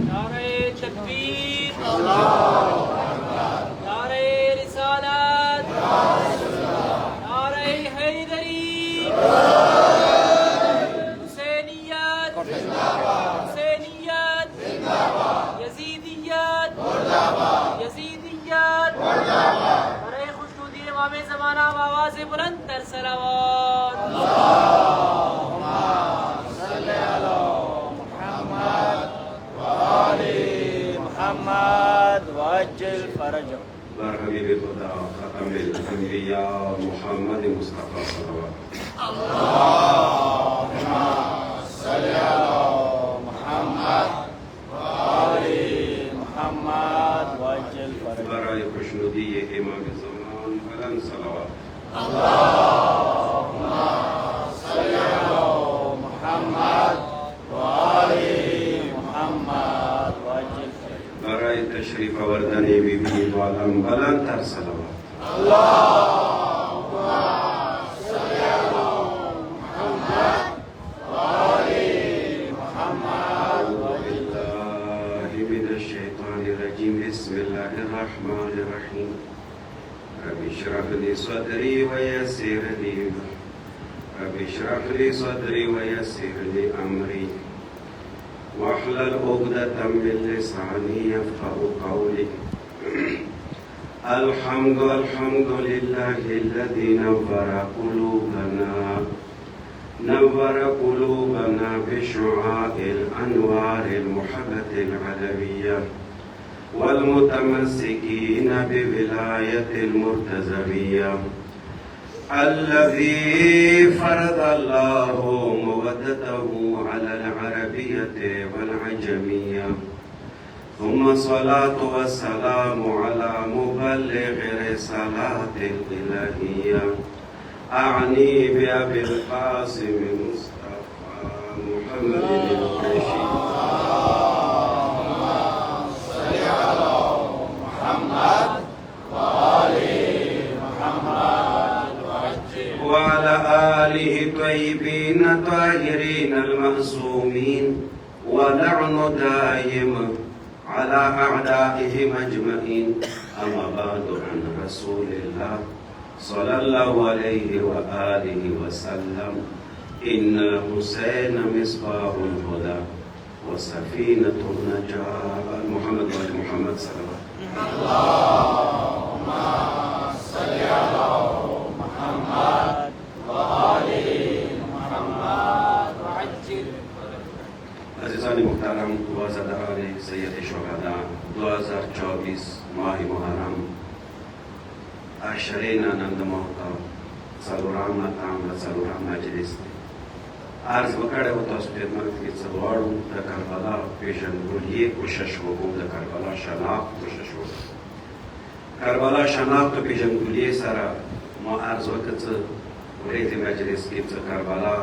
नारे तकबीर, नारे रिसालत, नारे हैदरी, हुसैनियत, हुसैनियत, यजीदियत, यजीदियत, नारे खुशनुदी इमाम ज़माना आवाज़ बुलंद तर सलावत। मोहम्मद वाजिल फरजो हबीब खुदा खतमुल अंबिया मोहम्मद मुस्तफा सल्लल्लाहु अल्लाहुम्मा सल्ली अला मुहम्मद व आले मुहम्मद वाजिल फरजो बराए खुशनुदी इमाम ज़मान बुलंद सलावत। अल्लाहुम्मा सल्ली अला मुहम्मद व आले मुहम्मद वाजिल फरजो बराए तशरीफ वर्दने बीबी वालम बुलंद तर सलावत। अल्लाहुम्मा सल्ली अला मुहम्मद व आले मुहम्मद वाजिल बिल्लाहि मिनश शैतानिर रजीम बिस्मिल्लाहिर रहमानिर रहीम रब्बि इश्रह ली सदरी व यस्सिर ली रब्बि इश्रह ली सदरी व यस्सिर ली अमरी वाहलल उक़दतम मिन लिसानी यफ़क़हू क़ौली। अल्हम्दुलिल्लाहिल्लज़ी नव्वरा क़ुलूबना बिशुआइल अन्वारिल मुहब्बतिल अलविय्या वल मुतमस्सिकीना बिविलायतिल मुर्तज़विय्या الذي فرض الله مودته على العربية والعجمية ثم الصلاة والسلام على مبلغ رسالات الإلهية أعني بأبي القاسم مصطفى محمد القرشي صل على محمد وآل محمد وعلى آله الطيبين الطاهرين المعصومين ولعن دائم على أعدائهم أجمعين. أما بعد عن رسول الله صلى الله عليه وآله وسلم إن حسين مصباح الهدى وسفينة النجاة محمد وآل محمد صلى الله عليه وسلم. اللهم صل على محمد وآل محمد وعجل अज़ीज़ान मुहतरम वज़दार सैयद शुहदा 2024 माह मुहर्रम आशरेन आनंद महोत्सव सलुराम ताम सलुराम मजलिस अर्ज वकड़े हो तो खिदमत की सवाड़ू द करबला पेशन गोलिए कोशिश हो द करबला शनाख्त कोशिश हो करबला शनाख्त पेशन गोलिए सारा मा अर्ज वक्त वरेज मजलिस की करबला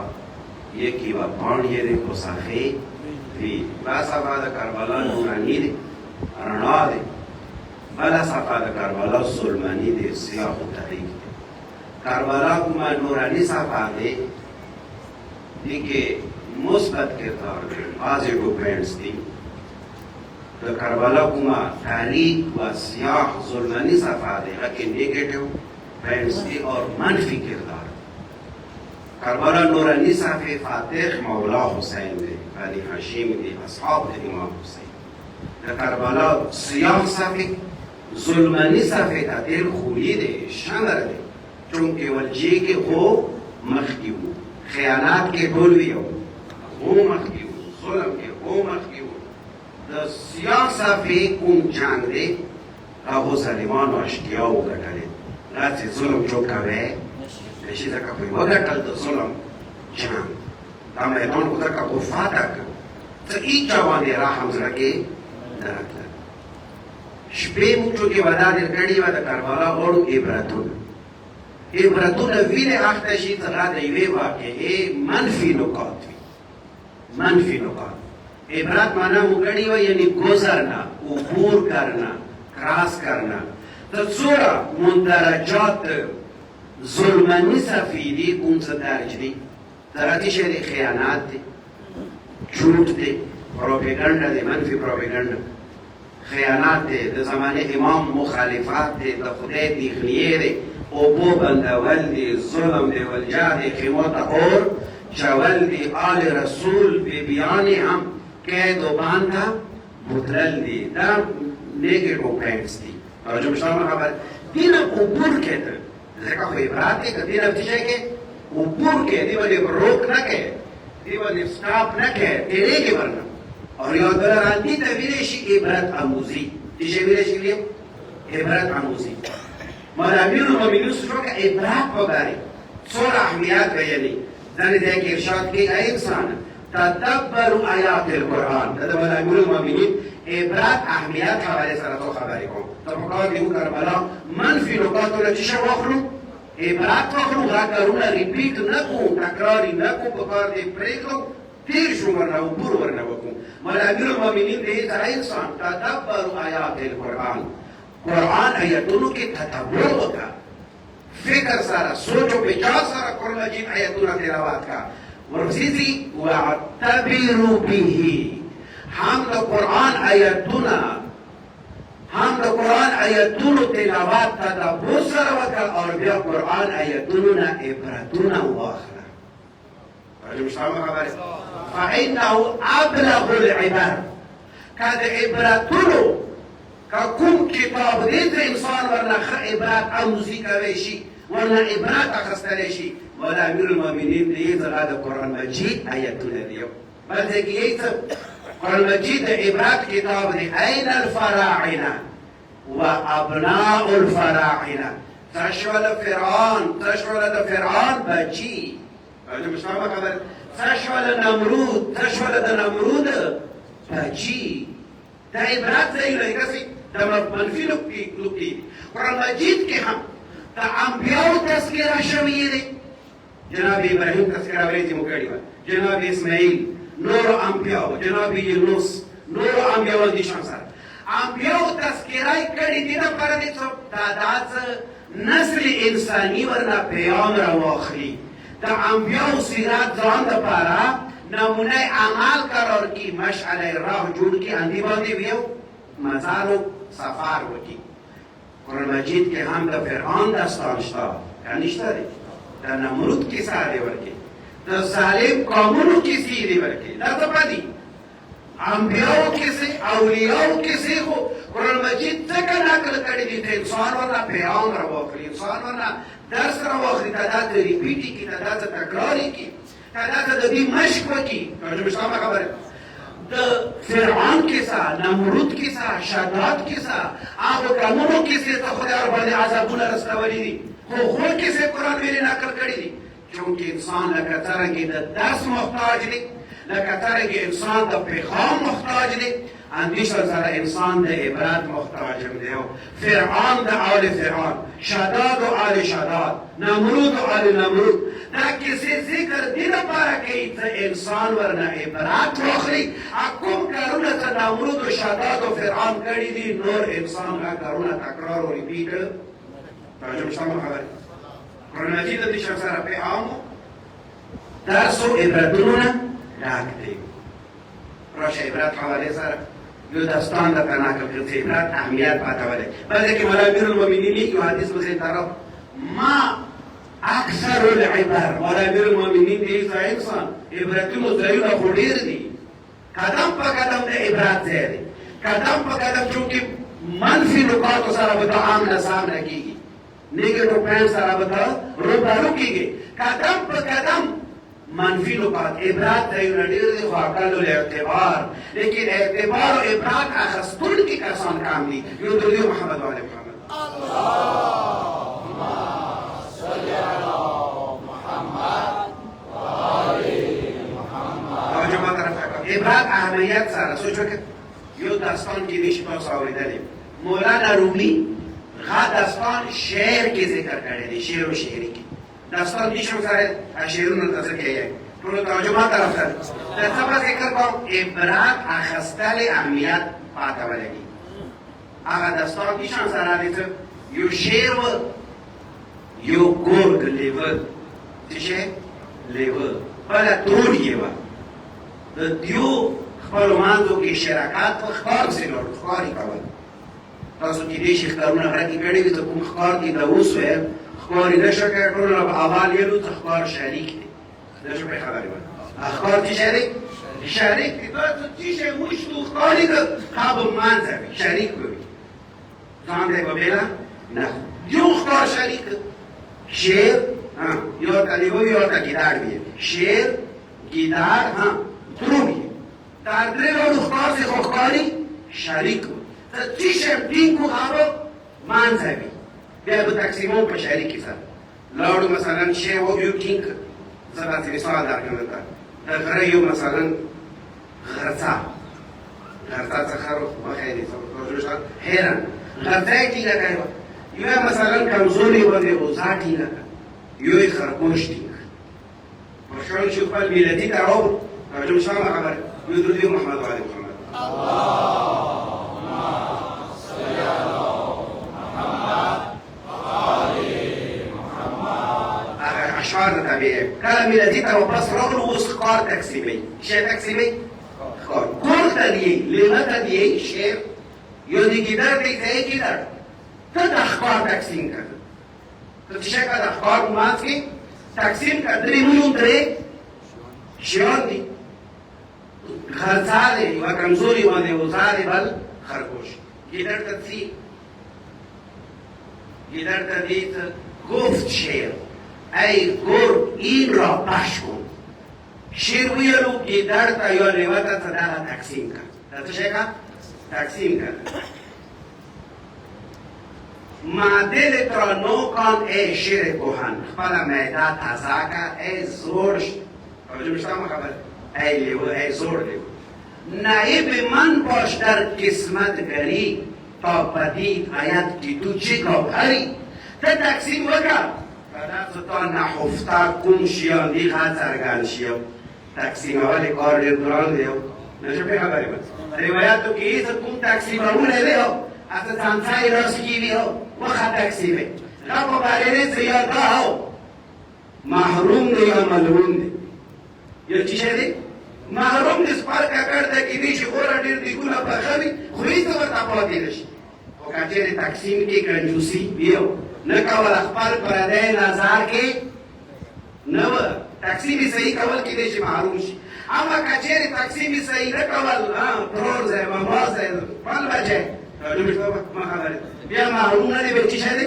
ये की वा पान ये रे को साखे भी बासा बाद करबला नूरानी दे रना दे बला सफा द करबला सुलमानी दे सियाह तहरीक करबला कुमा नूरानी सफा दे के मुस्बत किरदार दे पॉजिटिव पॉइंट्स दी द करबला कुमा तारीख व सियाह सुलमानी सफा दे के नेगेटिव पॉइंट्स दी और मनफी किरदार करबला नूरानी साफे फातिह मौला हुसैन दे अली हाशिम दे असहाब दे इमाम हुसैन द करबला सियाह साफे जुल्मानी साफे का दिल खुली दे शंगर दे चूंकि वलजी के हो मखकीव खयानात के बोलवी हो मखकीव जुल्म के हो मखकीव द सियाह साफे कुम जान दे अबू सलीमान व अशकिया गटले रात जुल्म चौका वे Deși dacă voi wăgătăl de zulm, jam, tam eton cu dacă cu fatak, să ica wani raham zrake, darakla. شپې موږ چې ودا درکړې وه د کربلا غړو عبرتونه وینې اخته شي څنګه د یوې واقعې منفي نکات وي منفي نکات عبرت माना मुकड़ी हुआ यानी गुजरना उबूर करना क्रॉस करना तो सूरा मुंदरजात जुल्मनी सफीदी उनसे दर्ज दी तरह शेरी खयानात दी झूठ दे प्रोपेगंडा दे मनफी प्रोपेगंडा खयानात दे ज़माने इमाम मुखालिफात दे खुदे दिखलिए दे ओबो बंदावल दे जुल्म दे वलजा दे खिमोता और जवल दे आल रसूल बेबियाने हम कैद व बांधा बुतरल दी दा नेगेटिव पॉइंट्स दी और जो मुश्ताम खबर दिन ऊपर के तो जैसा कोई बात है कि दिन अवधि के ऊपर के दीवाने रोक न के दीवाने स्टॉप न के तेरे के वरना और ये वाला रांधी तवीरेशी इबरत आमूजी दिशे विरेशी लिए इबरत आमूजी मरामीर मुमिनुन सुनो का इबरत वगारी सोरा अहमियत गयनी जाने जाए कि इरशाद के इंसान तदब्बरु आयात القرآن هذا ولا أمير المؤمنين إبرات أهميات حوالي سنة خبركم طبقات يقول كربلاء من في نقاط التي شوخلوا إبرات وخلوا غاكرونا ريبيت نكو تكراري نكو بقار دي بريكو تير شو ورنا وبور ورنا وكم ولا أمير المؤمنين ده ترى إنسان تدبروا آيات القرآن قرآن آياتونو के तदब्बर होता फिक्र सारा सोचो विचार सारा कुरान मजीद आयतों तिलावत का वर्षिसी वातबिरु बिही हम तो कुरान आयतुना तिलावत तदब्बर सरवत और बिया कुरान आयतुना इबरतुना वाखरा राजू मुस्तामा खबर فإنه أبلغ العباد كاد इबरतुनो का कुम किताब देते इंसान वरना इबरत आमूजी का वेशी वरना इबरत अखस्तरेशी ولا أمير المؤمنين ليه هذا القرآن المجيد آياتنا اليوم بس هيك يكتب القرآن المجيد عبارات كتاب أين الفراعنة وأبناء الفراعنة تشمل فرعون بجي أنا مش فاهم خبر تشمل نمرود بجي ده عبارات زي اللي كسي ده منفي لوكي القرآن المجيد كهم ده أنبياء تذكرة شوية جناب ابراهيم تذكرة وليتي مكرمة جناب اسماعيل نور انبياء جناب يونس نور انبياء ولدي شمسر انبياء تذكرة کړي دي د پر دې څو تعداد نسل انساني ورنه پیغام راوخلي د انبياء سیرت ځان د پاره نمونه اعمال قرار کی مشعل راه جوړ کی اندی باندې ویو مزارو سفر وکي قرآن مجید کې هم د فرعون داستان شته یعنی شته دا نمرود کیسه دی ورکی دا ظالم قومونو کیسه دی ورکی دا ته پدی انبیاء کیسه اولیاء کیسه خو قرآن مجید څنګه نقل کړی دي انسان ورنه پیغام راوخلی انسان ورنه درس راوخلی تعداد ریپیټی کی تعداد تکراری کی تعداد د دې مشق وکي چې مشتامه خبره د فرعون کیسه نمرود کیسه شداد کیسه هغه قومونو کیسه ته خدای باندې عذابونه رسولي دي خو کیسه قرآن ویلي نقل کړی دي چونکه انسان لکه څرنګه د درس محتاج دی لکه څرنګه انسان د پیغام محتاج دی اندیشه سره انسان د عبرت محتاج دی فرعون د آل فرعون شداد و آل شداد نمرود و آل نمرود دا کیسه ذکر دی لپاره کوي ته انسان ورنه عبرت واخلي کوم کارونه ته نمرود و شداد و فرعون کړي دي نور انسان هغه کارونه تکرار او ریپیټ راجع مشتامل خبر قرآن مجید دي شخصا پیغام درس و عبرتونه ډاک دی راشه عبرت حواله سره یو داستان د نقل کړي عبرت اهمیت پاتاوله بلکې کې مولا امیر المؤمنین یو حدیث مزه طرف ما اکثر العبر مولا امیر المؤمنین دې انسان عبرتونه ځایونه خوریر دي قدم په قدم د عبرت ځای دی قدم په قدم چونکه منفي نکات سره به عامه سامنے کیږي नेगेटिव पॉइंट सारा बता रूबरू कीगे कदम पर कदम منفی نکات عبرات دیونه ډیر دي خو اقل الاعتبار لیکن اعتبار او عبرات اخستون کی کسان کام دي یو درې محمد و علی محمد اللهم صل علی محمد و علی محمد توجه ما طرف عبرات اهمیت سره سوچ وکړه یو داستان کې نشي تاسو اوریدلی مولانا رومی غا داستان شعر کې ذکر کړی دی، شعر او شاعري کې داستان دې شو سره شعرونو ته څه کوي ټول توجه ما طرف ته د څه ذکر کوم عبرت اخستل اهمیت پاته ولګي هغه داستان دې شو سره دی یو شعر یو ګورګ لیوه چې شه لیوه بل ټول یې و د دیو خپل مانځو کې شراکت په ښکار سره لور ښکاری کول تاسو کې دې شي ښکارونه غړي کړي دي کوم ښکار دي دا اوس وې ښکاری نشه کړي ټول په اول یلو ته ښکار شریک دي دا څه په خبرې و ښکار چې شریک دي تاسو چې شه مشتو ښکاری ده خاب مانځي شریک وي ځان دې وبېلا نه یو ښکار شریک شعر یو ته لیوه یو ته ګیدار وي شعر ګیدار تروبي دا درې ورو ښکار څخه ښکاری شریک تیشه ټینګو هغه مانځوي بیا به تقسیمو په شریکي سره لاړو مثلا شی و یو ټینګ زه داسې مثال درکړم درته د غره یو مثلا غرڅه څخه مخې دي حیران غرڅه یې ټینګه کړې یو مثلا کمزوري باندې غوزا ټینګه یو یې خرگوش ټینګ په شان چې خپل ملتي ته راوړو ترجمه شوه خبره یو درود محمد وعلی محمد اشعار طبیعي کله ملتي ته واپس راغلو اوس ښکار تقسیموي شعر تقسیموي ښکار ګورګ ته دی لیوه ته دی شعر یو د ګیدړ دی ته یې ګیدړ ته د ښکار تقسیم کړه ته چې شکه د ښکار په منځ کې تقسیم کړه درې مونږ درې شیان دي غرڅه دی یوه کمزوري باندې وزا دی بل خرگوش ګیدړ ته څي ګیدړ ته دی گفت شعر ای گرگ این را پخش کن شیر ویلو ګیدړ ته یا لیوه ته څه دغه تقسیم کړه دا څه شی کړه تقسیم کړه ما دل تو را نو کن ای شیر کهن خپله معده تازه کړه ای زوړ توجه میشته ما خبره ای لیوه ای زوړ لیوه نایب من باش در قسمت گری تا پدید آید که تو چه گوهری ته تقسیم وکړه داسې تا نهفته کوم شیان دي ښه څرګند شي تقسیمول کار ډېر ګران دی نه شو پرې خبرې به روایاتو کې څه کوم تقسیمولی دی هسه څمڅه یې راس کې وي وښه تقسیمې ښه په بارې څه یادګاه محروم دی یا ملعون دی یو څه شی دی محروم دی سپار ککړ ته کېدی شي خوره ډېر دیګونه پخه وي خو هېڅ ورته پاتې نه شي خو که چېرې تقسیم کې کنجوسي وي نه کول خپل پردی نظر کې نه و تقسیم صحیح کول کېدی شي محروم شي اما که چېرې تقسیم صحیح نه کول ترور ځای مما ځای خپل بچی توجه مې شته ما خبرې بیا محروم نه دی بل څه شی دی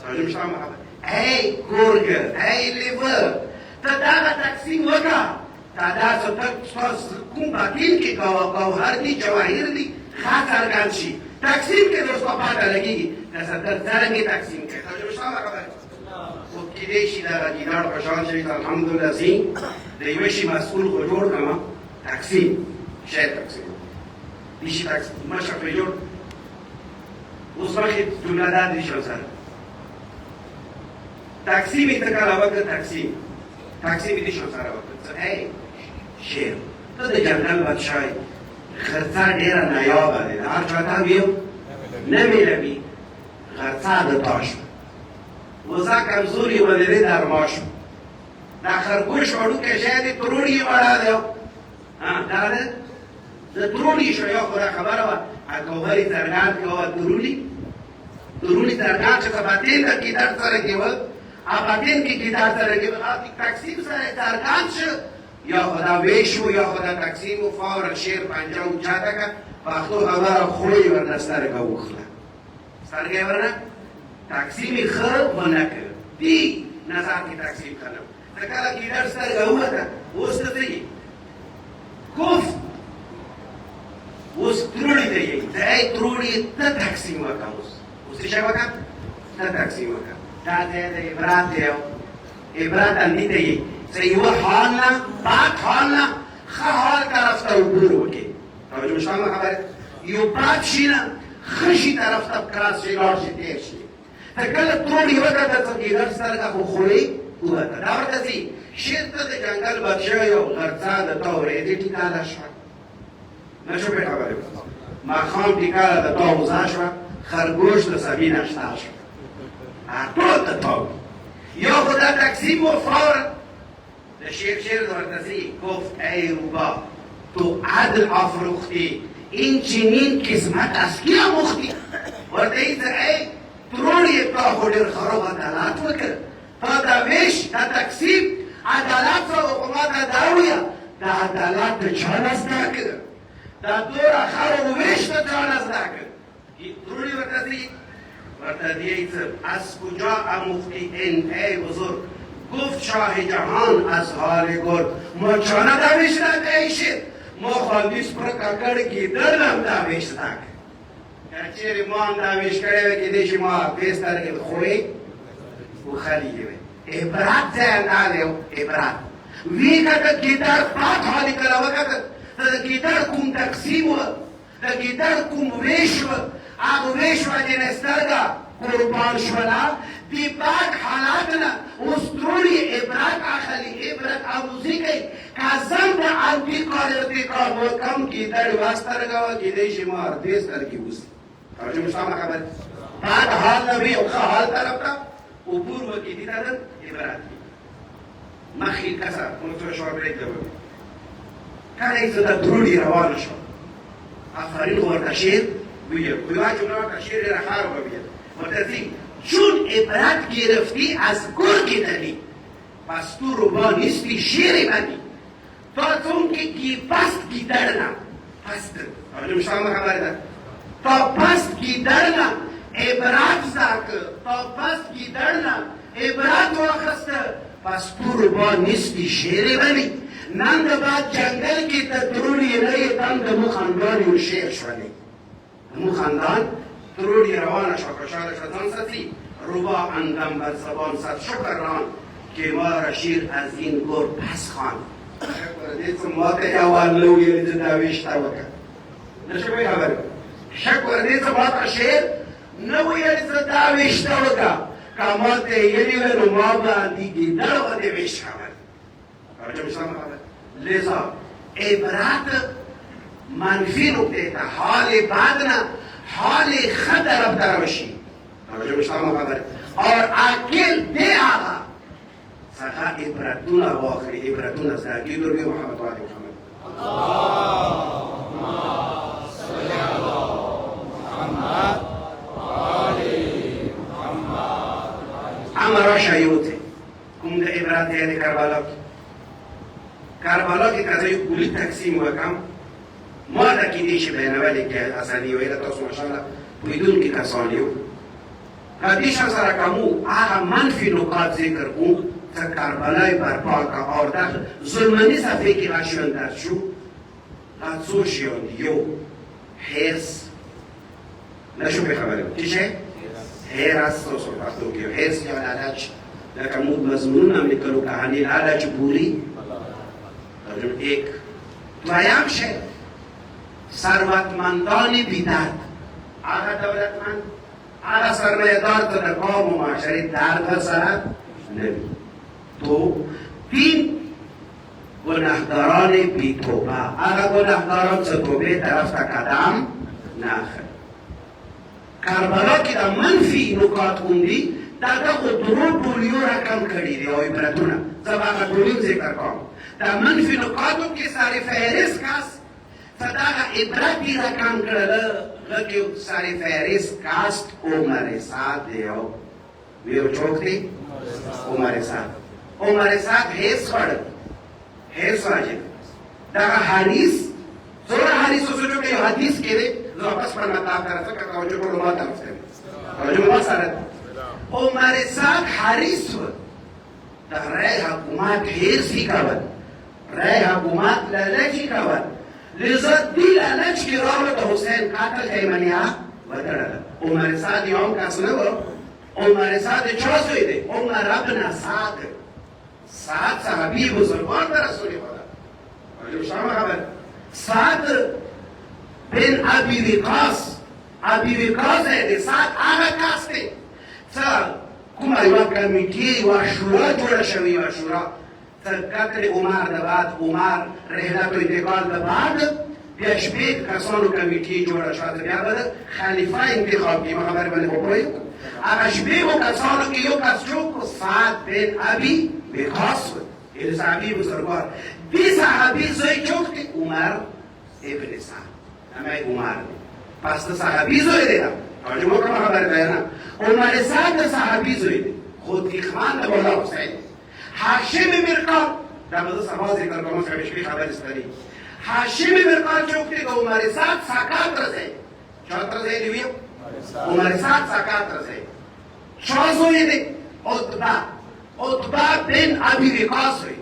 توجه مې شته ما خبرې ای ګورګ ای لیوه ته دغه تقسیم وکړه تا داسې ته کوم باطل کې ګوهر دي جواهر دي ښه څرګند شي تقسیم کې دوست پاته لګېږي تصدر څرنګې تقسیم کړي توجه شته ما خبرې خو کېدی شي دغه ګیدړ په شان شي الحمدلله ځي د یوه شي مسؤول خو جوړ کړم تقسیم شی تقسیم دې شي تقسیم مشر پرې جوړ اوس مخکې جمله دا دي شو سره تقسیم یې ته کله وکړه تقسیم یې دې شو سره وکړه ای شعر ته د جنرال بادشاه غرڅه ډېره نایابه دی د هر چا ته ویو نه میلوي غرڅه د تا شو وزه کمزوري ولري درما شو دا خرګوش وړوکی شی دی تروړ یې وړه دی دا ده د تروړي شو یو خو دا خبره وه ګوهر یې څرګند کړه تروړي څرګند چې که باطن د ګیدړ سره کې وه باطن کې ګیدړ سره کې وه تقسیم سره څرګند شو یا خدا ویشو یا خدا تقسیم و فور شیر پنجه اوچاته که پختو خبره خوی ورنه سترگه وخله سترگه ورنه تقسیمی خرب و نکر دی نظر کی تقسیم کنم نکالا گیدر سترگه اومده اوست دیگه گفت اوست تروڑی دیگه ای تروڑی تا تقسیم وکا اوستی شا وکا تا تقسیم وکا تا دیده عبرات دیو عبرات اندی دیگه یوه حال نه بد حال نه ښه حال طرف ته عبور وکړي توجه شته ما خبره یو بد شي نه خشي طرف ته کراس شي لاړ شي تېر شي ته کله تروړې وکړه څه کېدل سترګه خو خورې ووته دا ورته ځي شیر ته د جنګل بادشاه یو غرڅه د تا ورېځې ټیکاله شوه نه شو پرې خبرې ماښام ټیکاله د تا وزا شوه خرګوش د سبي نشته شوه ټول د تا یا خو دا تقسیم و فورا د شیر ورته ځي گفت ای روبا تو عدل آفروختی این چنین قسمت از کی آموختی ورته یې ته ای تروړې تا خو ډېر خراب عدالت وکړ تا دا ویش دا تقسیم عدالت سره خو ما ته دا وویه دا عدالت د چا نه زده کړه دا دوره خرو ویش د چا نه زده کړه تروړې ورته ځي ورته دیگه از کجا آموختی این ای بزرگ گفت شاه جهان از حال گل ما چانه دویش ندهیشید ما خواندیش پر ککر گیدر هم دویش دک چیری ما هم دویش کرده و کدیش ما بیستر که خوی و خلیگه بی عبرت زیند آلیو عبرت وی کتا گیدر پات حالی کلوه کتا تا گیدر کم تقسیم و تا گیدر کم ویش و آگو ویش و جنسترگا قربان شولا دی باک حالاتنا استروری عبرت آخلی عبرت آموزی کئی کازم دا آنتی کارتی کار و کم کی در واسترگا و کی دیشی مار دیستر کی بوسی توجه مشتاما خبر بعد حال نبی اخا حال طرف تا اوپور و کی دیتا دن عبرت کی مخیل کسا کنسو شوار بریک دو کار ایسا دا دروری روان شو آفرین ورد شیر بیر کویوا جمعه ورد شیر رخار و بیر متزی چون عبرت گرفتی از گرگ دنی پس تو روبا نیستی شیر بنی تا چون که گی پست گیدرنا پست آجو مشتاما خبر ده تا پست گیدرنا عبرت زاک تا پست گیدرنا عبرت واخست پس تو روبا نیستی شیر بنی نند بعد جنگل کی تدروری نئی تند مو خاندانی و شیر شونی مو خاندان تروری روان شو کشار شدان ستی روبا اندم بر زبان صد شکر ران که ما را شیر از این گور پس خان شکر دیت ما ته اوان لوی داویش تا وکړه نشه به خبر شکر دیت ما ته شیر نو یې داویش تا وکړه کما ته یې نو ما باندې ګیدړ و دې ویش خبر راځم سم خبر لذا عبرت منفی نکته تا حال بعد نه حال خد رب دروشی توجه مشتاما خبر اور عقل دے آغا سخا عبرتون واخری عبرتون از درگی درگی محمد و علی محمد اللهم صل على محمد و علی محمد امرا شیوته کم ده عبرت یعنی کربلا کی قضای گولی تقسیم وکم ما دا کی دیش بینوالی که اصلی ویده تاسو ماشاءالله پویدون کی کسانیو دیش سره کمو آغا منفی نکات ذکر کن تا کربلای برپا کا اور دا ظلمانی صفحه کی غشیون در شو غدسو شیاندیو حرس نشو بخبریم چیشه؟ حرس تو صحبت دو کیو حرس یا لالچ لکه مود مضمون هم نکلو کهانی لالچ پوری ترجم ایک دویم شه ثروتمندان بیدرد آغا دولتمند آغا سرمایه‌دار تو در قوم و معاشره درد سرد نمی تو تین گناهداران بی توبه آغا گناهداران چه توبه طرف تا قدم نخر کربلا که دا منفی نکات خوندی دا خود درو بولیو رقم کردی دی او عبرتونه زب آغا بولیو ذکر کام دا منفی نکاتو که ساری فهرست کس فداغا عبرتی رقم کرده لکه ساری فهرست کاست عمر سعد دیو ویو چوک دی عمر سعد حیث خورد حیث واجب داغا حدیث زورا حدیث سوچو که حدیث که دی واپس پر مطلب طرف که توجه پر ما طرف دی توجه ما سرد عمر سعد حریص بود دا رای حکومت حیثی کود رای حکومت لالچی کود لذا دی لالچ کی راوت حسین قاتل ایمنیا ودرد عمر سعد یوم کس نگو عمر سعد چا سوی دی عمر ابن سعد سعد صحابی بزرگان در رسول خدا ولی شما خبر سعد بن ابی وقاص ابي وقاص د سات هغه کس دی څه کومه یوه کمیټې یوه شورا جوړه شوې یوه شورا تر قتل عمر د بعد عمر رحلت انتقال د بعد بیا شپږ کسانو کمیټې جوړه شوه بیا به د خلیفه انتخاب کړي ما خبرې باندې په پوهېږو هغه شپږو کسانو کې یو کس څوک و سعد بن ابي وقاص و یعنې صحابي بزرگوار دې صحابي زوی څوک دی عمر ابن سعد همه عمر دی پس د صحابي زوی دی توجه مو کومه خبرې ته نه عمر سعد د صحابي زوی دی خود خان د مولا حسین هاشم مرقات دا به زه سبا ذکر کوم چې شپې خبرې ستړي هاشم مرقات څوک دی د عمر سعد ساکات رسې چاته رسې دی ویو عمر سعد ساکات رسې چا زوی دی عتبه بن ابي وقاص وی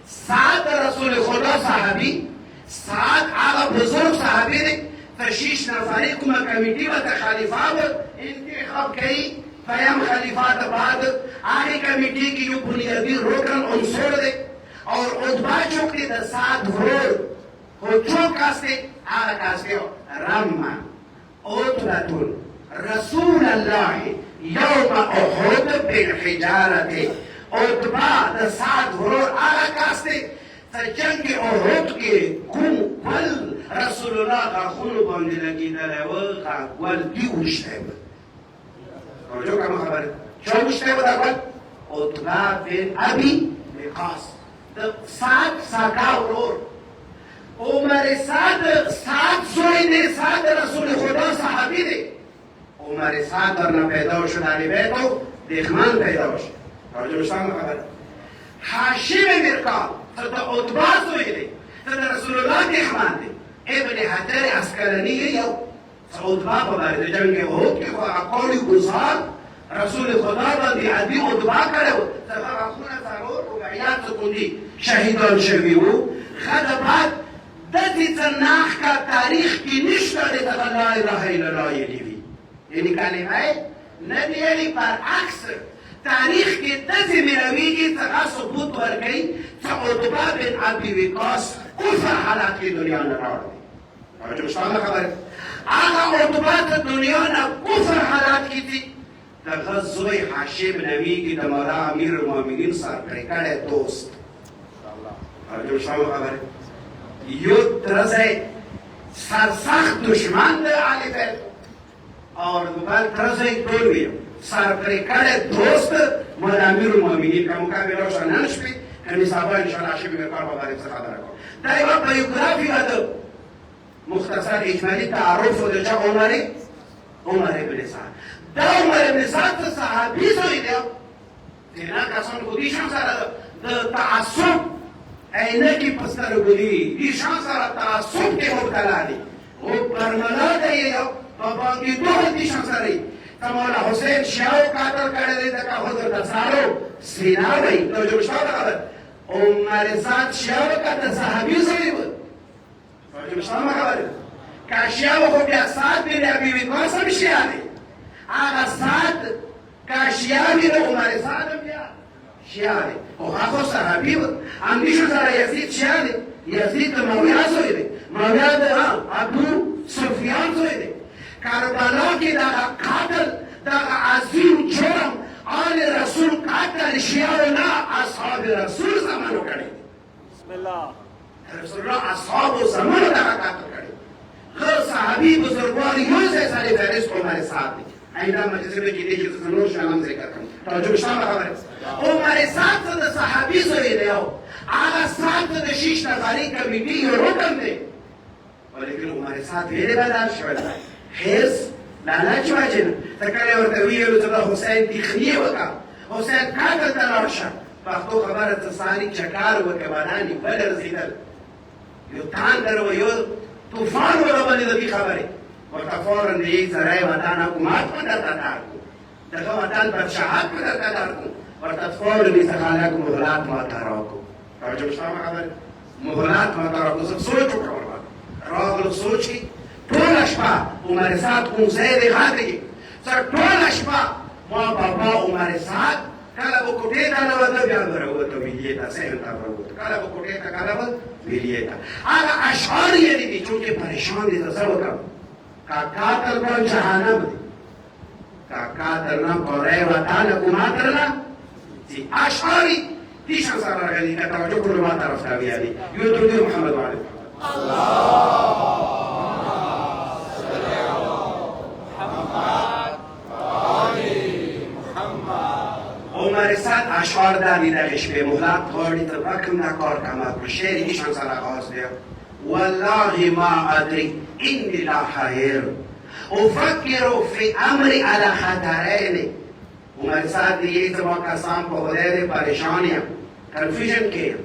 سعد رسول خدا صحابی سعد هغه بزرگ صحابی دی تشیش نفری کومه کمیټي و ته خلیفه و انتخاب کوي دویم خلیفه د بعد هغې کمیټې کې یو بنیادي رکن عنصر دی اور عتبه څوک دی د سعد ورور خو څوک کس دی هغه کس دی رمه عتبة رسول الله یوم احد بالحجارة عتبه د سعد ورور هغه کس دی تر جنگ احد کې کوم ګل رسول الله غاښونو باندې لګېدلی و هغه ګل دې وشتی و توجه کومه خبرې چا وشتی و دا ګل عتبه بن ابي وقاص د سعد ساکا ورور عمر سعد زوی دی سعد رسول خدا صحابي دی عمر سعد درنه پیدا شد علی بیتو دښمن پیدا شد توجه مشتم خبره هاشم مرقات ته د عتبه زوی دی ته د رسول الله دښمن دی ابن حجر عسقلاني یو عتبه په باره د جنګ احد کې خو هغه قول ګزار رسول خدا باندې عدي عتبه کړی و ته هغه خونه څلور رباعیات سکوندي شهیدان شوي وو ښه د بعد داسې څه ناښکه تاریخ کې نشته دی دغه لا اله الا الله یې وي یعنې کلمه یې نه دی یعنې برعکس تاریخ کې داسې مرویږي څه ثبوت ورکوي چې عتبه بن ابي وقاص کفر حالات کې دنیا نه راوړی توجه شته خبره هغه عتبه ته دنیا نه کفر حالات کې دي دغه زوی هاشم نومیږي د مولا امیر المؤمنین سرپرې کړی دوست توجه شته خبره یو طرزه سرسخت دشمن د علی بیت اور بل طرزه ټول وي سرپرې کړی دوست مولا امیر المؤمنین که مقابله وشوه نن شپې همین سبا انشاءالله هاشم مرقات په باره څه خبره کوم دا یوه بایوګرافي ده د مختصر اجمالي تعارف و د چا عمر ابن سعد دا عمر ابن سعد ته صحابي زوی دی دینا کسان خو دې شان سره د تعصب عینکې په سترګو دي دې شان سره تعصب کې مبتلا دي او برملا دی یو په بانکېدو دې شان سره ته مولا حسین شیاو قاتل کړی دی ځکه حضرت سارو سینا وایي توجه شته خبر عمر سعد شیاو که د صحابي زوی و توجه شته خبره که شیاو خو بیا سعد بن ابي وقاص هم شیعه دی هغه سعد که شیعه وي نو عمر سعد هم بیا شیعه دی خو هغه صحابي و همدې سره یزید شیعه دی یزید د معاویه زوی دی معاویه د ابو سفیان زوی دی کربلا کې دغه قاتل دغه عظیم جرم آل رسول قاتل شیعه نه اصحاب رسول زمانو کړی بسم الله رسول الله اصحاب زمانو دغه قاتل کړی ښه صحابي بزرګوار یو ځای سړی فهرست عمر سعد دی ایندا مجلس کې کېدای شي چې نور شیان ذکر کړم توجه شته خبره عمر سعد ته د صحابي زوی دی او هغه سعد ته د شیش نفري کمیټې یو رکن دی ولیکن عمر سعد ډېرې بدل شوی دی حرص لعنت وجه نه ته کله ورته ویلو چې د حسین تخنیه وکړه حسین کابل ته لاړ شه پښتو خبره ته ساري چکار وکړه بارانې بل رسېدل یو تاندر و یو طوفان ورباندې د دې خبرې ورته فورا د یک ذرای وطن حکومت په درته دار کړو دغه وطن بادشاهت په درته دار کړو ورته فورا دې څخه خلک مهلات ماته راکړو توجه شته خبره مهلات ماته راکړو زه سوچ وکړم راغلو سوچ کې ټوله شپه عمر سعد کوم ځای دی غاټې کې ټوله شپه ما بابا عمر سعد کله به کوټې ته ننوته بیا به راووته ویلې ته صحن ته به راووته کله به کوټې ته کله به ویلې ته هغه اشعار یې دي چونکې پریشان دي زه څه وکړم کا قاتل کو جهنم دی کا قاتل نه پرې وطن کوماترلا چې اشعاری تیشان سره راغلي که توجه کړو ما طرف ته بیا دي یو درود محمد وعلي عمر سعد اشعار دادی دقیش به مهلت غاڑی تبکم نکار کمت و شعر ایشان سر آغاز بیا والله ما ادری اینی لا حیر افکر فی امری علی خطرین عمر سعد دیگه زما کسان په خدای دې پریشان یم کنفیوژن کې یم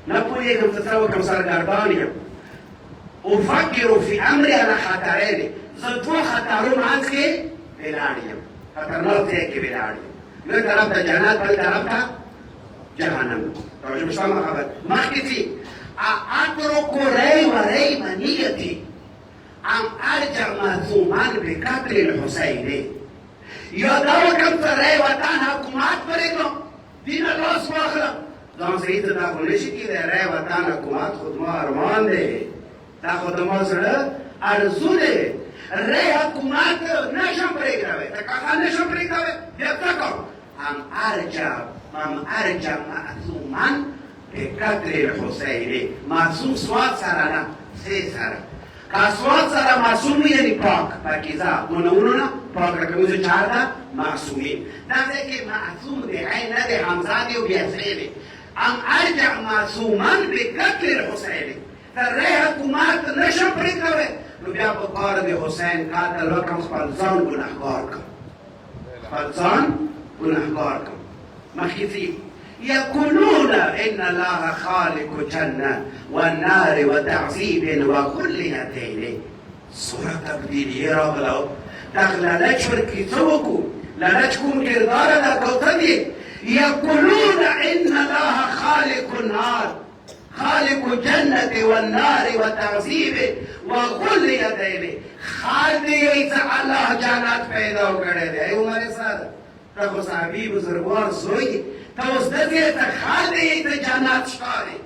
نه پوهېږم څه وکړم سرګردان یم افکر فی امری علی خطرین زه دوه خطرو منځ کې ولاړ یم خطرناک ځای کې ولاړ یم یو طرف ته جنت بل طرف ته جهنم توجه شته ما خبر مخکې ځي اترك ريب ريب نيتي ام ارجع مهزوما بقتل الحسين یادو کم ته رای وطن حکومت پرېږدم دینه لاس واخلم ځان صحیح ته دا خو نشي کېدی رای وطن حکومت خو زما ارمان دی دا خو زما زړه ارزو دی رای حکومت نشم پرېږدوی ته کاغه نشم پرېږدوی بیا څه کوم ام ارجع معصوما بقتل الحسین معصوم سواد سره نه سه سره کاسوات سره معصوم یعنی پاک پاکیزه نونونه نه پاک رقموزه چهار ده معصومین دا ځای کې معصوم دی عین نه دی حمزه دی او بیا سه دی ام ارجع معصوما بقتل الحسین تر رای حکومت نشم پرېږدوی نو بیا په کار د حسین قاتل وکړم خپل ځان ګنهګار کړم خپل ځان ګنهګار کړم مخکې ځي يقولون إن الله خالق جنة والنار وتعذيب وكليتين سورة تبديلية راغلو دخل نشور كتوكو لنشكم كردار لكوتدي يقولون إن الله خالق النار خالق جنة والنار وتعذيب وكليتين خالق الله جنات پیدا کړی دی ای عمر صاحب تاسو صحابي بزرګوار زوی ته اوس دغه ته خال دی ته جنت ښکاري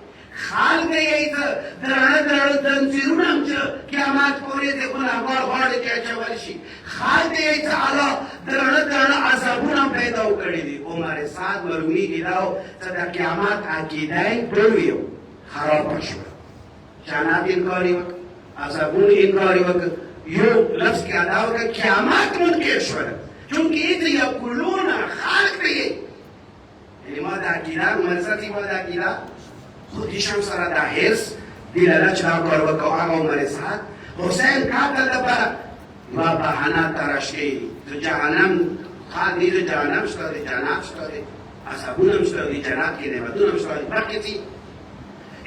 خال دی ته درانه درانه تنظیرونه چې قیامت پورې د ګناهګار غاړې کې اچول شي خال دی ته الله درانه درانه عذابونه پیدا کړي دي عمر صاحب معلومیږي دا چې د قیامت عقیده یې ټول یو خراب شوه جنت انکاري وکړه عذابونه انکاري وکړه یو لفظ کې ادا وکړه قیامت منکر شوه چونکه ایت یقولون خالق دی یعنی ما دا عقیده عمر صاحب ما دا عقیده خودیشم سره دا حرص دیلاله چې دا کار وکړو هغه عمر صاحب حسین قاتل لپاره ما بهانه تراش کړي د جهنم خان دی د جهنم شته د جنت شته عذابونه هم شته د جنت کې نعمتونه هم شته مخکې ځي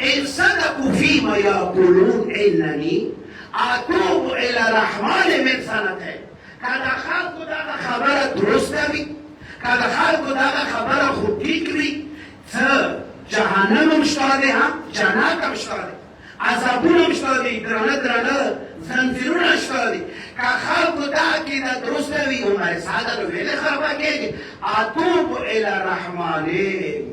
ان صدقوا فيما يقولون انني اتوب الى الرحمن من سنتين کله خلکو دغه خبره درسته وي کله خلکو دغه خبره خو ټیک وي څه جهنم هم شته دی جنت هم شته دی عذابونه هم شته دي درانه درانه زنځیرونه شته دي که خلکو دا عقیده درسته وي عمر صاحب نو ولې خفه کېږي اتوب الی الرحمن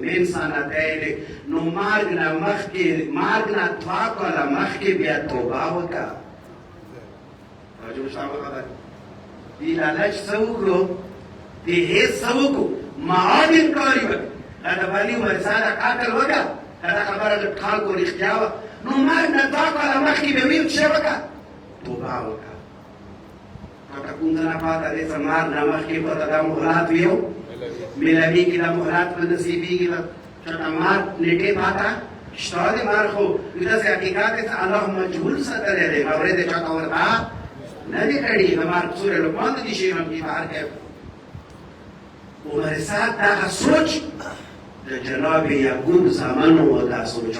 من سنتین نو مرګ نه مخکې مرګ نه دوه کاله مخکې بیا توبه وکړه راجو شامل خبر دی لالچ څه وکړو دی هېڅ څه وکړو معاد انکاري وکړه دا باندې عمر صاحب قاتل وکړه دا خبره د خلکو رښتیا وه نو مرګ نه دوه کاله مخکې به ویل څه وکړه توبه وکړه پته کوم ځای نه پاته دی چې مرګ نه مخکې پته دا مهلت ویو میلادي کې دا مهلت په نصیبېږي چې دا مرګ نیټې پاته شته دی مرګ خو داسې حقیقت دی چې الله مجهول ساتلی دی اورېدې چاته ورته نه دی کړي د مرګ سورې لقمان د دې شی هم کې بهر کړی عمر صاحب دغه سوچ د جناب یعقوب زامن و دا سوچ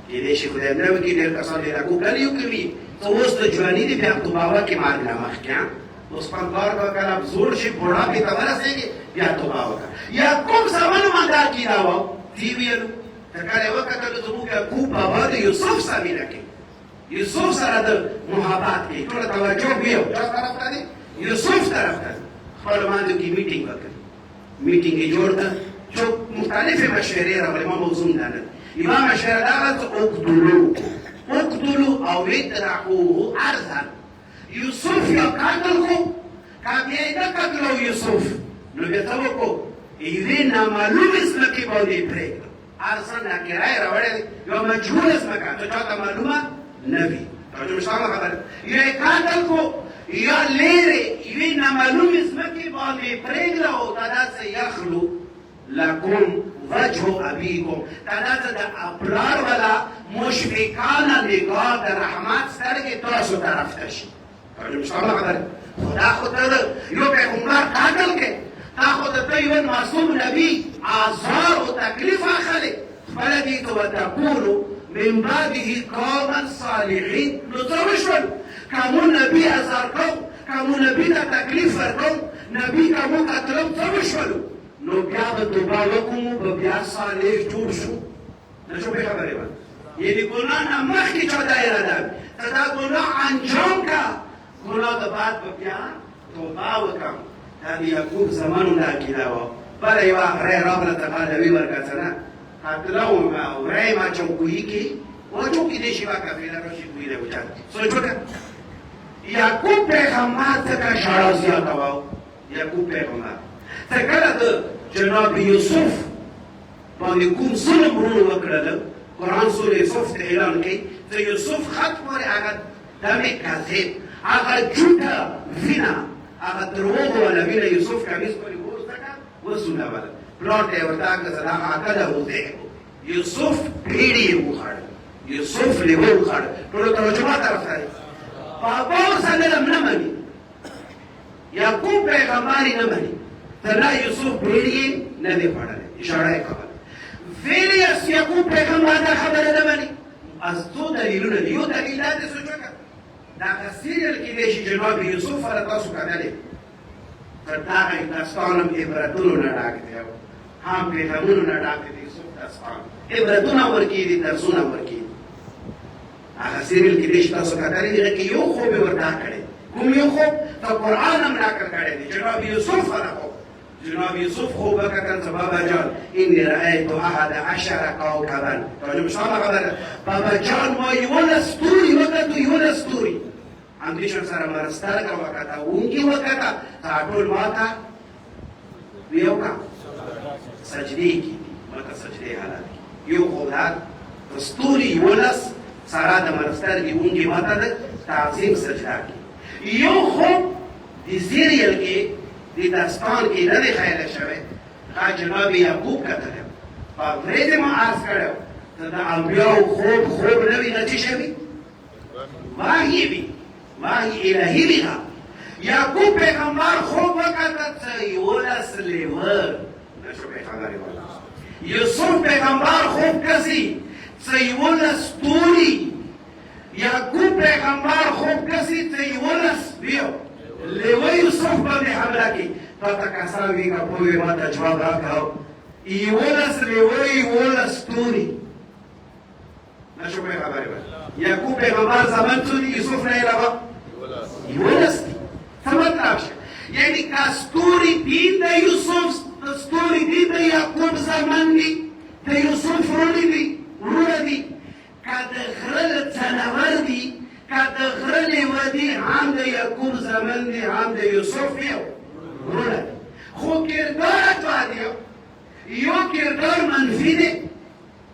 کېدای شي خدای نه وکړي ډېر کسان یعقوب کله یو کوي ته اوس د ځواني دی بیا توبه وکړې مرګ نه مخکې اوس خپل کار به کله زوړ شي بوډا پې ته ورسېږي بیا توبه وکړه یعقوب زامنو باندې عقیده وه دې ویلو ته کله یې وکتلو زموږ یعقوب بابا د یوسف سره مینه کوي یوسف سره د محبت کوي ټوله توجه ویو چا طرف ته دی یوسف طرف ته خپل باندې کې میټینګ وکړه میټینګ یې جوړ کړه چې مختلفې مشورې راغلې ما موضوع نه لرم یوه مشوره دا وه چې اقتلو او ادرحوه ارضا یوسف یا قتل خو که بیا یې نه قتلو یوسف نو بیا څه وکړو یوې نامعلومې ځمکې باندې یې پرېږدو هر څه نکره یې راوړی دی یوه مجهوله ځمکه چې چاته معلومه نه وي توجه مې شته خبره یا یې قتل کړو یا لیرې یوې نامعلومې ځمکې باندې یې پرېږده او دا داسې یخلو لکم وجه ابیکم دا داسې د ابرار والا مشفقانه نگاه د رحمت سترګې تاسو طرف ته شي توجه مې شته خبره خدا خو ته یو پیغمبر قتل کې تا خو د ته یو معصوم نبي آزار او تکلیف اخلي خپله دې که وتکونو من بعده قوما صالحین نو څه وشول که مو نبي ازار کوو که مو نبي ته تکلیف ورکوو نبي که مو قتلو څه وشولو نو بیا به توبه وکړو به بیا صالح جوړ شو نه شو پوهې خبرې به یعنې ګناه نه مخکې چا دا اراده وي ته دا ګناه انجام که ګناه د بعد به بیا توبه وکړم دا د یعقوب زمانو دا عقیده وه بله یوه غری راغله ته پهلوي ورکړه څه نه قتله وری ما چوکویي کې وچوکې دی شي واقع فعله راشي کوی دی وچات سوچ وکړه یعقوب پیغمبر څنګه ژړا زیاته وه یعقوب پیغمبر ته کله د جناب یوسف باندې کوم ظلم ورونو وکړل قرآن سوره یوسف ته اعلان کوي د یوسف خط پورې هغه دم کاذب هغه جوته وینه هغه دروغ والا وینه یوسف کمیس پورې ورڅکه وسولوله پلاټ یې ورته هغه صدا عقله وځي یوسف پیړی وخړ یوسف له وخړ ټول ترجمه طرف راځي بابا سلام نه مني یعقوب پیغمبر نه مني تنا یوسف پیړی نه دی پړل اشاره کوي ویلی اس یعقوب پیغمبر دا خبره نه مني از تو دلیلونه یو دلیل دا سوچوکه دا سیریل کې دی چې جناب یوسف سره تاسو کتلې تر دا داستانم عبرتونو نه ډک دی هم پیغامونو نه ډک دی یوسف داستان عبرتونه ورکې دي درسونه ورکې دي هغه سیریل کې دی چې تاسو کتلې هغه کې یو خوب ورته کړی کوم یو خوب ته قرآن هم ناکر کړی دی جناب یوسف سره خوب جناب یوسف خوب وکتل چې بابا جان اینی رأیت احد عشر کوكبا توجه مې شته خبره بابا جان ما یولس ستوري وکتو یولس ستوري اندیشن سره مرسترګه وکړه اونګي وکړه تا ټول ماته ویو کا سجدي کی ماته سجدي حالت یو خدای ستوري ولس سره د مرسترګي اونګي ماته د تعظیم سجدا کی یو خو د سیریل کې د داستان کې نه دی خیال شوی دا جناب یعقوب کتل په ورځ ما عرض کړو د انبیاء خوب نه وي نه شوی وحی وي وحی الهی وي یعقوب پیغمبر خوب وکړه چې یولس لیور نشو به خبرې ولا یوسف پیغمبر خوب کسي چې یولس ستوري یعقوب پیغمبر خوب کسي چې یولس ویو لیوه یوسف باندې حمله کی تا کساوی کا پوی ما ته جواب راکاو یولس لیوه یولس ستوري نشو به خبرې ولا یعقوب پیغمبر زمان څو یوسف نه علاوه یولس سمطلب شه یعنی کستوری دین د یوسف ستوري دین د یعقوب زمان دی د یوسف ورونی دی کده غرل څنور دی کده غرل ودی هم د یعقوب زمان دی هم د یوسف یو ورونه خو کردار اتوادیو یو کردار منفی دی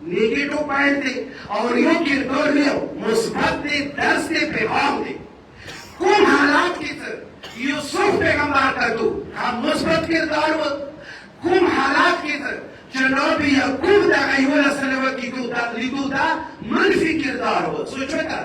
نیگیٹو پوائنٹ دی اور یو کردار لیو مثبت دی درس دی پیغام دی کوم حالات کی سر یوسف پیغمبر کا تو ہم مثبت کردار و کوم حالات کی سر جناب یعقوب دا ایولا سلوه کی لیدو دا منفی کردار و سوچو تا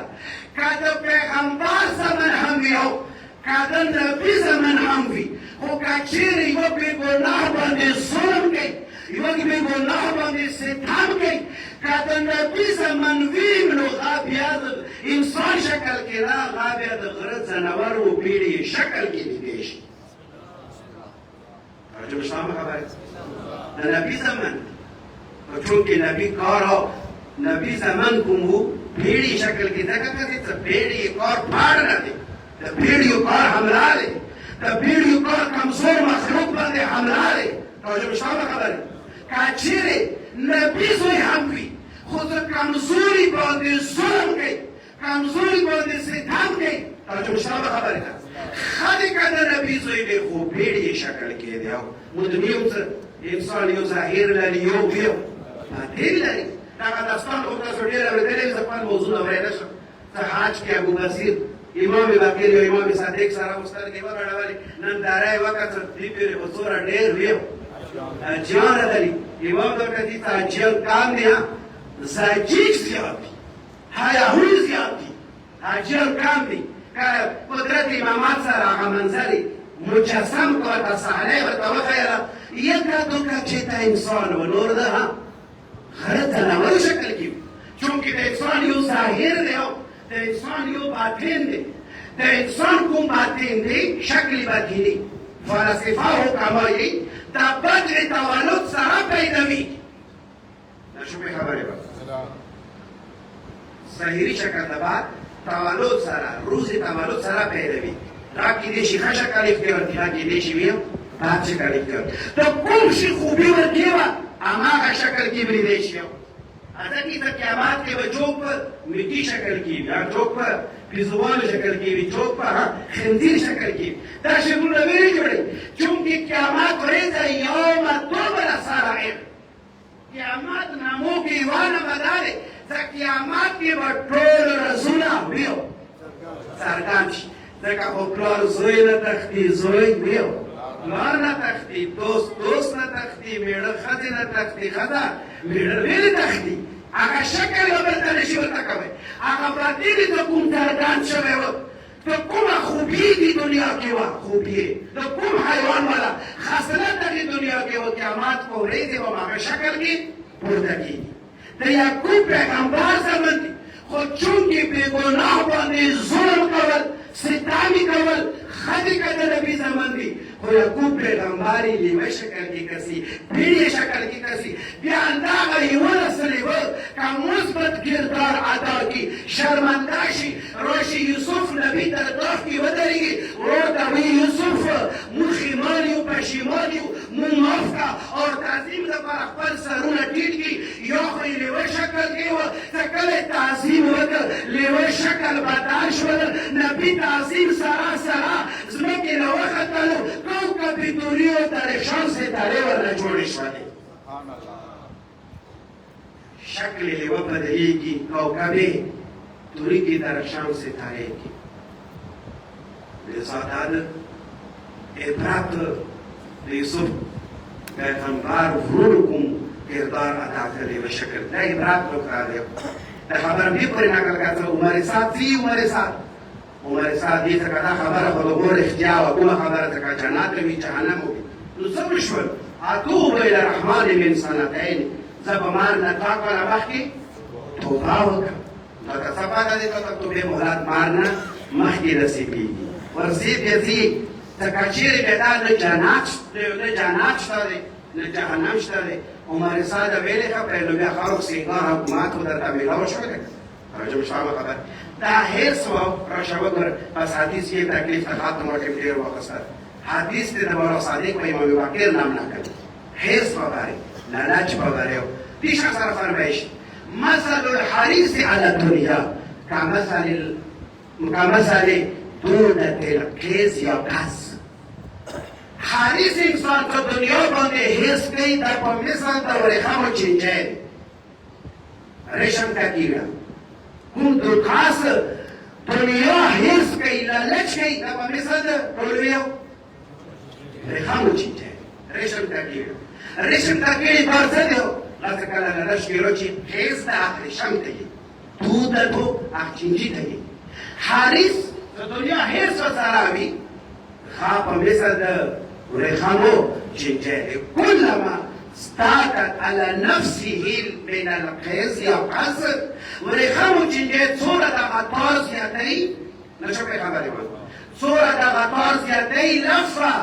که پیغمبر زمن هم بیاو که نبی زمن هم بی خو کچیر یو بی گناه بانده ظلم کئی یو بی گناه بانده ستم کئی که نبی زمن ویم نو غابیاد انسان شکل کی را غابیاد غرد زنور و پیڑی شکل کی دیدیش جو بشتام خبره نبی زمن چونکه نبی کارا نبی زمن کمو پیڑی شکل کی دکا کسی تا پیڑی کار پاڑ ندی تا پیڑی کار حمله لی تا پیڑی کار کمزور مخلوق بنده حمله لی توجه بشتام خبره کچیره نبی زوی هم بی خود کمزوری بنده ظلم کئی کمزوری بنده ستم کئی ترجمه شته خبره ده خدي کده نبی زوی دی خو پیړی شکل کې دی او مدنیو انسان یو ظاهر لري یو باطن لري دا داستان خو تاسو ډیر اورېدلې ځکه موضوع اورېدل شو ته حج کې ابو بصیر امام باقر او امام صادق سره مستر کې ورړولې نن دارای وخت دې پیره وسوره ډیر ویو جان لري امام دغه دې تاجل کام دی زاجیک زیات هيا هو زیات تاجل کام دی قدرت امامات سره هغه منظرې مجسم کړه د صحنه ورته وښیله یکه دوکه چې ته انسان و نور ده غره تناول شکل کې چونکې د انسان یو ظاهر دی او د انسان یو باطن دی د انسان کوم باطن دی شکل باطني فلسفه حکمایي دا بدر تولد سره پیداوي دا شومې خبرې به ظاهري شکل د بعد تولد سره روز تولد سره پیداوي دا کېدای شي ښه شکل اختیار کړي دا کېدای شي ویو بد شکل اختیار د کوم شي خوبي ورکړې وه هماغه شکل کې بریدی شي حضرت د قیامت کې به چوک په مټي شکل کې وي یا چوک په پیزوانو شکل کې وي چوک په خنزیر شکل کې وي دا شکلونه ویلې جوړوي چونکې قیامت ورځ یوم تبل السرائر قیامت نامو کې یوانه به دا دی د قیامت کې به ټول رزونه ویو څرګند شي ځکه خو پلار زوی نه تښتي زوی ویو پلار نه تښتي دوست نه تښتي میړه ښځې نه تښتي ښځه میړه ولې تښتي هغه شکل به بېرته نشي ورته کوی هغه باطن د کوم څرګند شوی و د کومه خوبي دې دنیا کې وه خوبي د کوم حیوان والا خصلت دغې دنیا کې و قیامت په ورځ به هغه شکل کې پورته کېږي د یعقوب پیغمبر زمن کې خو چونکې بېګناه باندې ظلم کول ستامي کول خدي که د نبي زمن دي خو یعقوب پیغمبر یې لیوه شکل کې کسي پیړې شکل کې کسي بیا همدغه یې ورسولی و که مثبت کردار ادا کړي شرمنده شي راشي یوسف نبي تر داغ کې ودرېږي ورته وایي یوسف موږ ښیمان یو پشیمان یو موږ معاف کړه او تعظیم لپاره خپل سرونه ټیټ کړي یا خو یې لیوه شکل کې وه څه کله یې تعظیم وکړ لیوه شکل بدل شول نبي تعظیم سره ځمکې نه وختلو کوكب دوریو درخشان ستارې ورنه جوړې شولې شکل لیوه بدلېږي کوكب دوری کې درخشان ستارې کې لذا دا د عبرت د یوسف پیغمبر ورونو کوم کردار ادا کړی و شکل دا عبرت وکړه دی د خبر بې پورې نقل کړه عمر سعد عمر سعد دې څخه دا خبره خو د غور اختیا وه کومه خبره ځکه جنت وي جهنم وي نو څه وشول اتوب الی الرحمن من سنتین زه به مار نه تا کله مخکې توبه وکړم لکه څه پاته دې ته توبې مهلت مار نه مخکې رسېږي ورسېږي ځکه چېرې بیا دا نه جنت شته دی نه جهنم شته دی عمر سعد ویلې ښه پیل نو بیا خلق سینګار حکومت خو درته میلاو شوی دی راجب شاه خبر دا حرص و راشه وګوره پس حدیث کې تکلیف ته ختم وټیم ډېر واخیسته حدیث دې د مولا صادق په امام باقر نام نه کړي حرص وباري لالچ وباري پیش سره فرمایش مثل الحريص على الدنيا كمثل دودة القيس يقص حریص انسان په دنیا باندې حرص کوي دا په مثل د ورېښمو چینجی دی ریشم ټکیږه کوم خاص دنیا حرص کوي لالچ کوي دا په مثل د ټولویو ورېښمو چینجی ریشم ټکیږه ریشم ټکیږي کار څه دی لکه کله لالچ کېرو چې حرص د ریشم ته وي دود تو چینجي ته وي حریص د دنیا حرص ورسره وي ها په مثل د ورېښمو چینجی كلما استعدت على نفسه من القيس يقص ورېښمو چینجی څومره دغه تار زیاتوي نه شوکې خبرې وکړو څومره دغه تار زیاتوي لفه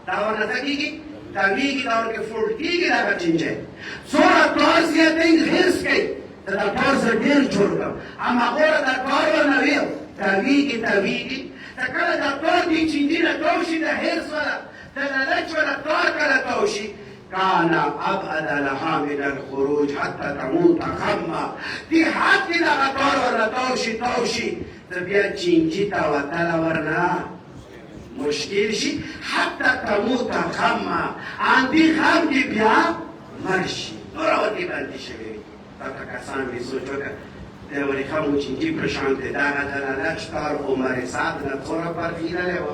دا ورنه څه کېږي تاویږي دا ورکې فوټ کېږي دغه چینجی څومره تار زیاتوي حرص کوي د دا تار زه ډېر جوړ کړم هماغوره دا تار ورنه ویل تاویږي ته کله دا تار دې چینجي نه تاو شي د حرص والا د لالچ والا تار کله تاو شي كان ابعد لها من الخروج حتى تموت خما دې حد کې دغه تار ورنه تاو شي د ته بیا چینجي ته وتله ورنه مشکل شي حتی تموت غمه اندې غم دې بیا مړ شي نوره ورته بندي شوې وي دلته کسان وي سوچ وکړه د ورېښمو چینجي په شان د دغه دننه شتار عمر سعد نه څومره فرخېدلی و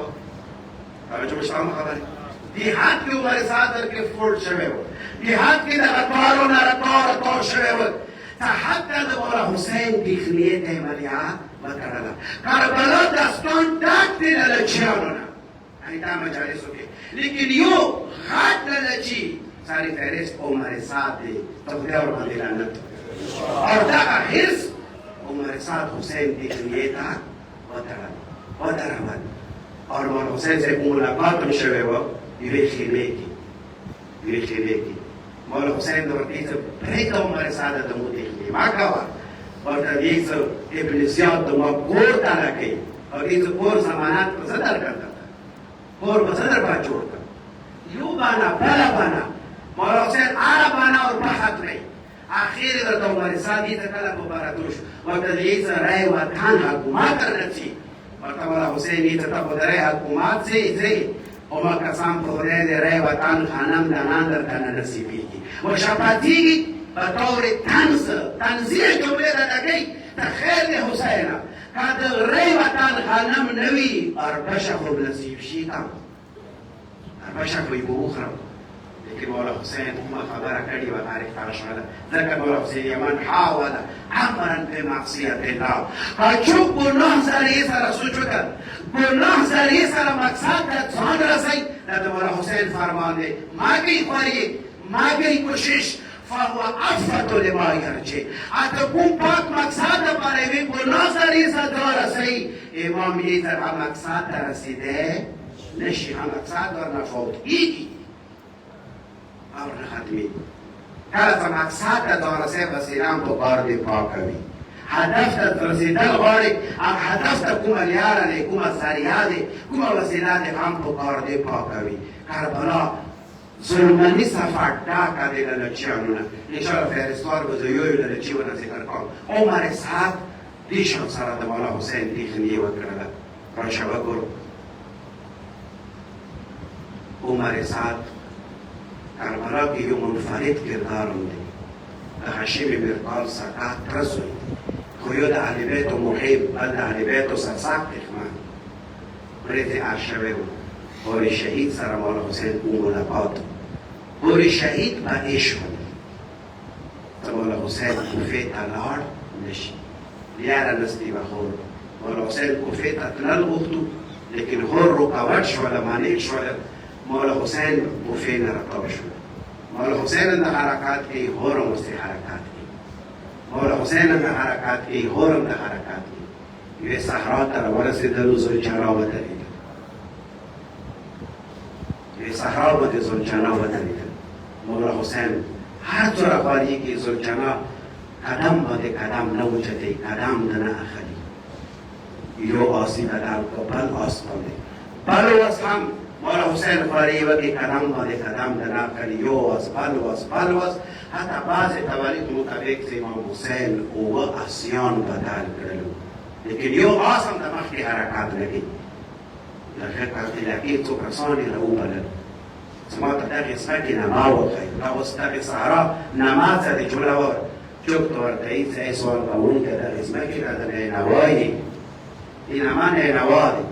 توجه مو شته خبرې دیهات کې عمر سعد کې فوټ شوی و دیهات کې دغه تارو نه تار شوی و ته حتی د مولا حسین دیخنیې ته یې ملیعه وکړله کربلا داستان ډک دی له لچیانو نه یعنې دا مجالسو کې لیکن یو غټ لچي ساری فهرست عمر سعد دی ته خدای ورباندې لعنت او دغه حرص عمر سعد حسین دیخنیې ته ودرول اور مولا حسین سے ملاقات هم شوی و یوې خیمې کې مولا حسین د ورته څه پرېږده عمر سعد د مو دیخنې ما کوه ورته دې څه ابن زیاد د ما کور تاله کوي او دې څه کور ضمانات په څه درکړه کور په څه در باندې جوړ کړه یو بانا بله بانا مولا حسین هره بانا ورپه حق دی آخر ورته عمر سعد دې ته کله مبارکه شو ورته دې څه رای وطن حکومت کرنسی ورته مولا حسین دې ته ته خدای حکومت ځې او ما قسم په خدای دې رای وطن خانم دنان درته نه نصیبېږي و شفاعتېږي به طور تنزیه جملې راته کوي ته خیر دی حسینه که د رای وطن خانم نه وي اربشه خو به نصیب شي ته اربشه خو یې به وخورم لیکن مولا حسین کومه خبره کړې وه تاریخ ته شوله ځکه مولا حسین یمن حاول امرا بمعصیت الله که چوک ګناه ذریعې سره سوچ وکړ ګناه ذریعې سره مقصد ته ځان رسوي دا د مولا حسین فرمان دی ما کوي خواري ما کوي کوشش فهو افت لما یرجع اته کوم پاک مقصد لپاره وي ګناه ذریعې سره ځان رسوي امام یې تر هغه مقصد ته رسېدی نشي هغه مقصد ورنه فوت کېږي او نه ختمېږي کله چې مقصد ته ځان رسوي بس ایران په کار دې پاکوي هدف ته رسېدل غواړي هغه هدف ته کومه لیاره دی کومه ذریعه دی کومه وسیله دی هم په کار دې پاکوي کربلا ظلمني صفحه ډاکه دی له لچیانو نه انشاءالله فهرستوار به زه یو له لچي ونه ذکر کوم عمر اسحاق دې شان سره د مولا حسین دیخنیې وکړله راشه وګورو عمر اسحاق کربلا کې یو منفرد کردار هم دی د هاشم میرپال سکات رسوي خو یو د اهل بیتو محب بل د اهل بیتو سرسخت دښمن پرې تیار شوی و بور شهید سره مولا حسین او ملاقات بور شهید به عشق ته مولا حسین کوفې ته لاړ نشي لیاره نستی به خور مولا حسین کوفې ته تلل غوښتو لیکن خور رکاوټ شوله مانع شوله مولا حسین کوفې نه راتاو شو مولا حسین د حرکات کې هورم ورسې حرکات کې مولا حسین د حرکات کې هورم د حرکات کې یوې صحرا ته راورسېدلو زلچرا ودرېده یوې صحرا باندې زلچرا ودرېده مولا حسین هر څومره خواریږي زلچرا قدم باندې قدم نه اوچتوي قدم نه نه اخلي یو آسی بدل کو بل آس باندې بل اوس هم مولا حسین خواری وکي قدم باندې قدم د نه کړي یو واس بل واس حتی بعضې تواريخ مطابق چې امام حسین اووه اسیان بدل کړلو لیکن یو آس هم د مخکې حرکات نه کوي د فقه اختلافي څو کسان یې راوبلل زما ته دغې ځمکې نما وښیي دا اوس دغې صحرا نما څه دی جوړور چوک ته ورته هېڅ ځای سوال کوونکی دغې ځمکې نه د نینوا یې نما نینوا دی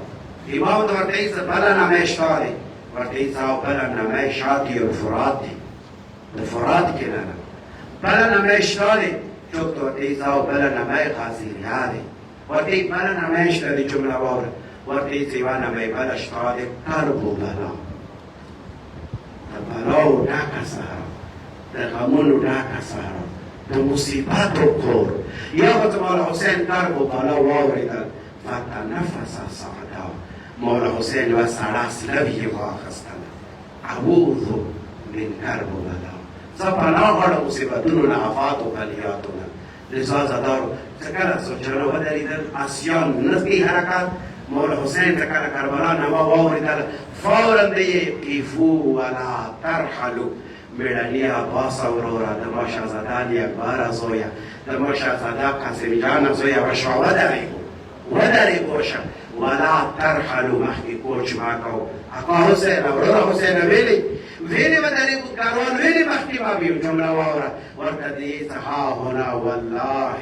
امام ته ورته هېڅ بله نمۍ شته دی ورته هېڅ او بله نمۍ شاطي الفرات دی د فرات کې نه ده بله نمۍ شته دی چوک ته ورته هېڅ او بله نمۍ غازیریا دی ورته هېڅ بله نمۍ شته دی جمله واوره ورته هېڅ یوه نمۍ بله شته دی کرب و بلا د بلاو ډکه صحرا د غمونو ډکه صحرا د مصیبتو کور یا به ته مولا حسین کرب و بلا واورېدل فتنفس سعدا مولا حسین یوه سړه سلب یې واخیستله اعوذ من کرب و بلا زه پناه غواړم مصیبتونو نه افاتو بلیاتو نه لذا زدارو چې کله زلچرا ودرېدل اسیان نه کوي حرکات مولا حسین ته کله کربلا نما واورېدله فورا د یې قیفو ولا ترحلو میړني عباسه وروره د ما شهزاده علي اکبره زویه د ما شهزاده قاسم جانه زویه وشوه ودرېږو ودرې پوشه ولا ترحلو مخکې کوچ ما کو اکا حسین وروره حسین ویلې ودرې کاروان ویلې مخکې ما بیم جمله واوره ورته دې ها هنا والله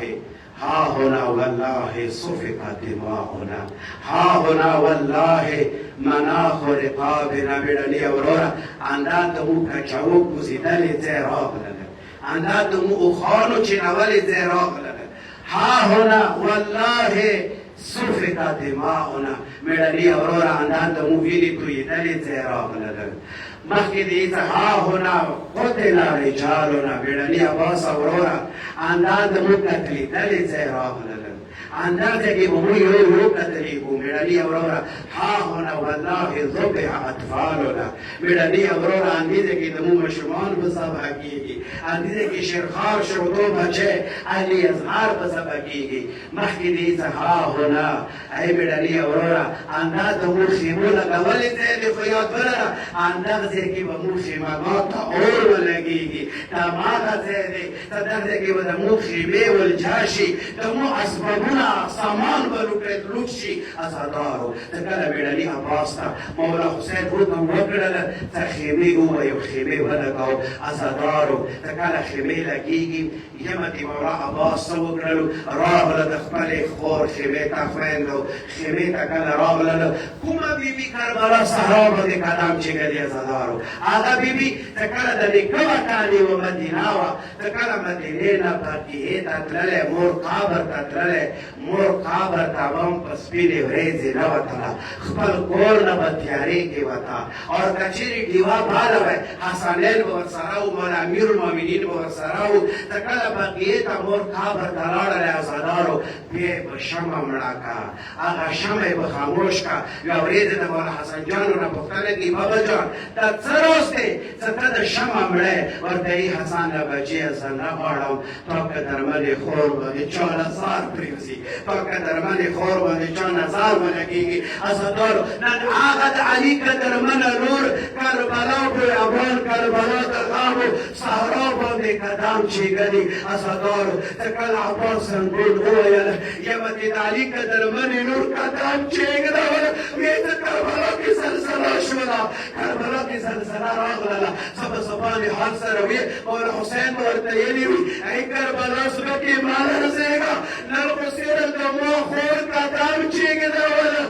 ها هنا والله صفقت دماؤنا ها هنا والله مناخ رقابنا بیړني وروره اندا ته مو کچاو کوزیدلې ځای راغلل اندا ته مو اوښانو چینولې ځای راغلل ها هنا والله صفقت دماؤنا بیړني وروره اندا ته مو وینې تویېدلې ځای راغلل مخکې دې ته ها هنا قتل رجالنا بیړني عباس وروره اندا ته مو قتلېدلې ځای راغلل اندازه کې به موږ یو کتلېږو مېړني وروره ها هنا والله ذبح اطفالنا مېړني وروره اندازه کې د موږ ماشومان په سبا کېږي اندازه کې شیرخوار شروطو بچی اهل اظهار په سبا کېږي مخکې دې څه ها هنا ای مېړني وروره اندازه موږ خیمو لګولې ځای دی خو یاد ولره اندازه کې به موږ خیمهګاه ته اور ولګېږي دا هماغه ځای دی دغه کې به د موږ خیمې ولجاشي د موږ اسبابونه سامان لوټ شي ازادارو ته کله بیړني عباس ته مولا حسین حکم وکړل ته خیمې ووایو خیمې ولګاو ازادارو ته کله خیمې لګېږي یمه د مولا عباس څه وکړلو راغله د خپلې خور خیمې ته خویندو خیمې ته کله راغلل کومه بیبي کربلا صحرا باندې قدم چېږدي ازادارو هغه بیبي ته کله د نیکه وطن و مدینه وه ته کله مدینې نه بقیې ته تللی مور قبر ته تللی مور قبر ته به هم په سپینې ورېځې نه وتله خپل کور نه به تیارې کې وته او که چېرې ډیوه باله وی حسنین به ورسره و مولا امیرالمؤمنین به ورسره و ته کله بقیې ته مور قبر ته لاړلی ازادارو بیا یې به شمع مړه که هغه شمع یې به خاموش که یوه ورځ د مولا حسن جانو نه پوښتنه کړي بابا جان دا څه راز دی څه ته د شمع مړی ورته یې حسن له بچې زه نه غواړم تا که درمنې خور باندې چا نظر پرېوځي تا که درمنې خور باندې چا نظر ولګېږي ازادارو نن هغه د علي که درمنه لور کربلا بیابان کربلا د غابو صحرا باندې قدم چېږدي ازادارو ته کله عباس زنګون وویل یمه دې د علي که درمنې لور قدم چېږدوله ویې ته کربلا کې زلزله شوله کربلا کې زلزله راغلله زه به زبانې حال سره وي مولا حسین به ورته ویلي وي ای کربلا زړه کې مه لړزېږه نن خو صرف د ما خور قدم چېږدوله